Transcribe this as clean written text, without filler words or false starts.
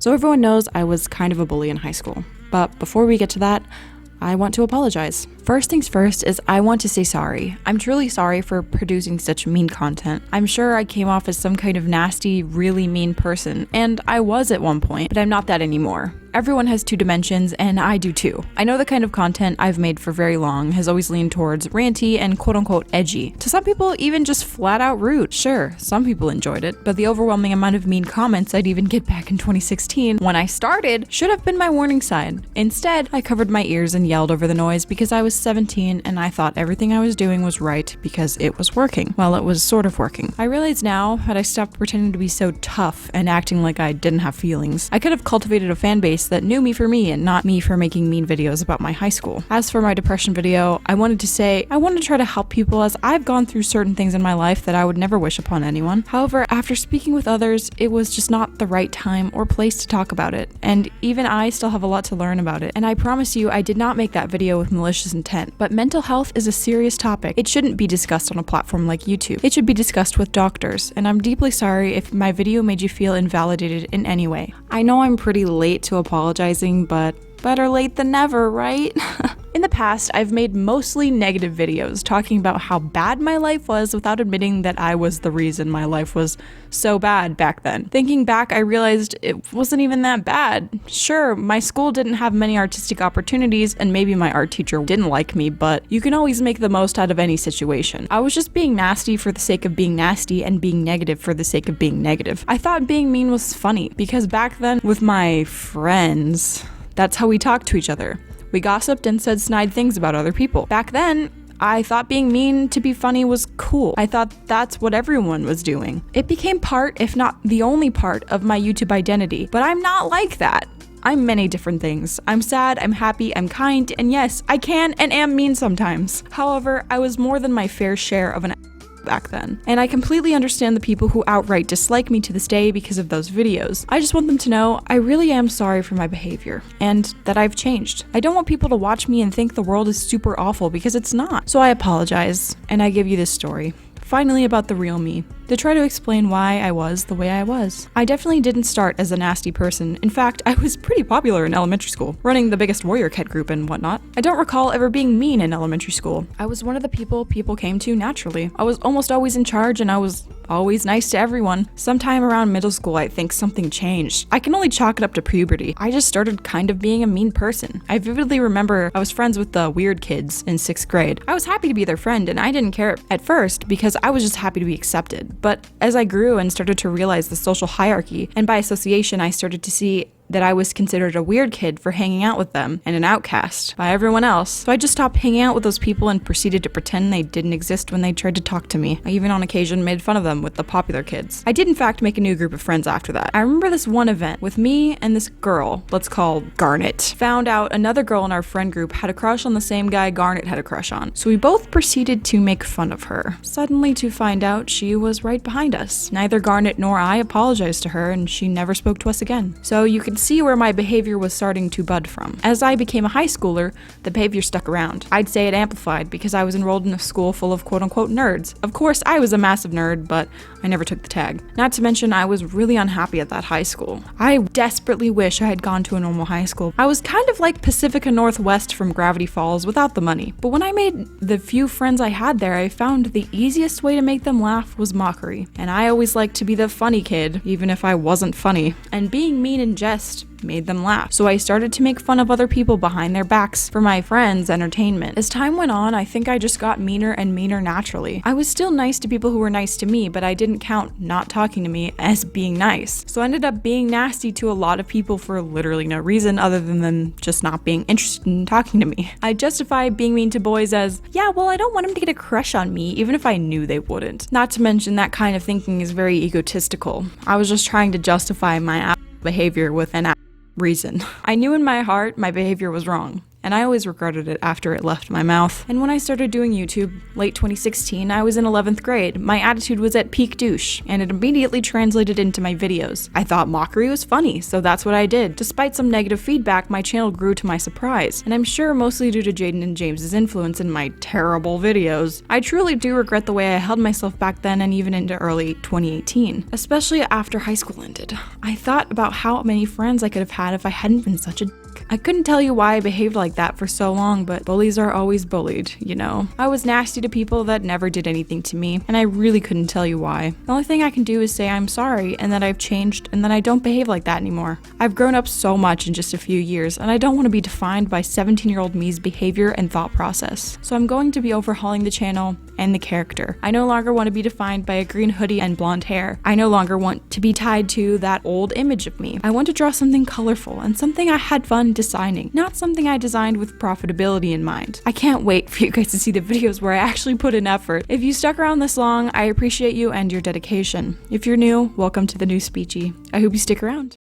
So everyone knows I was kind of a bully in high school. But before we get to that, I want to apologize. First things first is I want to say sorry. I'm truly sorry for producing such mean content. I'm sure I came off as some kind of nasty, really mean person, and I was at one point, but I'm not that anymore. Everyone has two dimensions, and I do too. I know the kind of content I've made for very long has always leaned towards ranty and quote-unquote edgy. To some people, even just flat out rude. Sure, some people enjoyed it, but the overwhelming amount of mean comments I'd even get back in 2016 when I started should have been my warning sign. Instead, I covered my ears and yelled over the noise because I was 17 and I thought everything I was doing was right because it was working. Well, it was sort of working. I realize now that I stopped pretending to be so tough and acting like I didn't have feelings. I could have cultivated a fan base that knew me for me and not me for making mean videos about my high school. As for my depression video, I wanted to say I want to try to help people as I've gone through certain things in my life that I would never wish upon anyone. However, after speaking with others, it was just not the right time or place to talk about it, and even I still have a lot to learn about it. And I promise you, I did not make that video with malicious intent, but mental health is a serious topic. It shouldn't be discussed on a platform like YouTube. It should be discussed with doctors, and I'm deeply sorry if my video made you feel invalidated in any way. I know I'm pretty late to apologizing, but better late than never, right? In the past, I've made mostly negative videos talking about how bad my life was without admitting that I was the reason my life was so bad back then. Thinking back, I realized it wasn't even that bad. Sure, my school didn't have many artistic opportunities and maybe my art teacher didn't like me, but you can always make the most out of any situation. I was just being nasty for the sake of being nasty and being negative for the sake of being negative. I thought being mean was funny because back then with my friends, that's how we talked to each other. We gossiped and said snide things about other people. Back then, I thought being mean to be funny was cool. I thought that's what everyone was doing. It became part, if not the only part, of my YouTube identity. But I'm not like that. I'm many different things. I'm sad, I'm happy, I'm kind, and yes, I can and am mean sometimes. However, I was more than my fair share of an back then. And I completely understand the people who outright dislike me to this day because of those videos. I just want them to know I really am sorry for my behavior and that I've changed. I don't want people to watch me and think the world is super awful because it's not. So I apologize and I give you this story. Finally, about the real me, to try to explain why I was the way I was. I definitely didn't start as a nasty person. In fact, I was pretty popular in elementary school, running the biggest warrior kid group and whatnot. I don't recall ever being mean in elementary school. I was one of the people came to naturally. I was almost always in charge and I was always nice to everyone. Sometime around middle school, I think something changed. I can only chalk it up to puberty. I just started kind of being a mean person. I vividly remember I was friends with the weird kids in 6th grade. I was happy to be their friend and I didn't care at first because I was just happy to be accepted. But as I grew and started to realize the social hierarchy, and by association I started to see that I was considered a weird kid for hanging out with them and an outcast by everyone else. So I just stopped hanging out with those people and proceeded to pretend they didn't exist when they tried to talk to me. I even on occasion made fun of them with the popular kids. I did in fact make a new group of friends after that. I remember this one event with me and this girl, let's call Garnet, found out another girl in our friend group had a crush on the same guy Garnet had a crush on. So we both proceeded to make fun of her. Suddenly to find out she was right behind us. Neither Garnet nor I apologized to her and she never spoke to us again. So you can see where my behavior was starting to bud from. As I became a high schooler, the behavior stuck around. I'd say it amplified because I was enrolled in a school full of quote-unquote nerds. Of course, I was a massive nerd, but I never took the tag. Not to mention, I was really unhappy at that high school. I desperately wish I had gone to a normal high school. I was kind of like Pacifica Northwest from Gravity Falls without the money. But when I made the few friends I had there, I found the easiest way to make them laugh was mockery. And I always liked to be the funny kid, even if I wasn't funny. And being mean in jest made them laugh. So I started to make fun of other people behind their backs for my friends' entertainment. As time went on, I think I just got meaner and meaner naturally. I was still nice to people who were nice to me, but I didn't count not talking to me as being nice. So I ended up being nasty to a lot of people for literally no reason other than them just not being interested in talking to me. I justify being mean to boys as, yeah, well, I don't want them to get a crush on me, even if I knew they wouldn't. Not to mention that kind of thinking is very egotistical. I was just trying to justify my behavior with an reason. I knew in my heart my behavior was wrong. and I always regretted it after it left my mouth. And when I started doing YouTube, late 2016, I was in 11th grade. My attitude was at peak douche, and it immediately translated into my videos. I thought mockery was funny, so that's what I did. Despite some negative feedback, my channel grew to my surprise, and I'm sure mostly due to Jaden and James's influence in my terrible videos. I truly do regret the way I held myself back then and even into early 2018, especially after high school ended. I thought about how many friends I could have had if I hadn't been such a I couldn't tell you why I behaved like that for so long, but bullies are always bullied, you know? I was nasty to people that never did anything to me, and I really couldn't tell you why. The only thing I can do is say I'm sorry, and that I've changed, and that I don't behave like that anymore. I've grown up so much in just a few years, and I don't want to be defined by 17-year-old me's behavior and thought process. So I'm going to be overhauling the channel and the character. I no longer want to be defined by a green hoodie and blonde hair. I no longer want to be tied to that old image of me. I want to draw something colorful and something I had fun designing, not something I designed with profitability in mind. I can't wait for you guys to see the videos where I actually put in effort. If you stuck around this long, I appreciate you and your dedication. If you're new, welcome to the new Spechiee. I hope you stick around.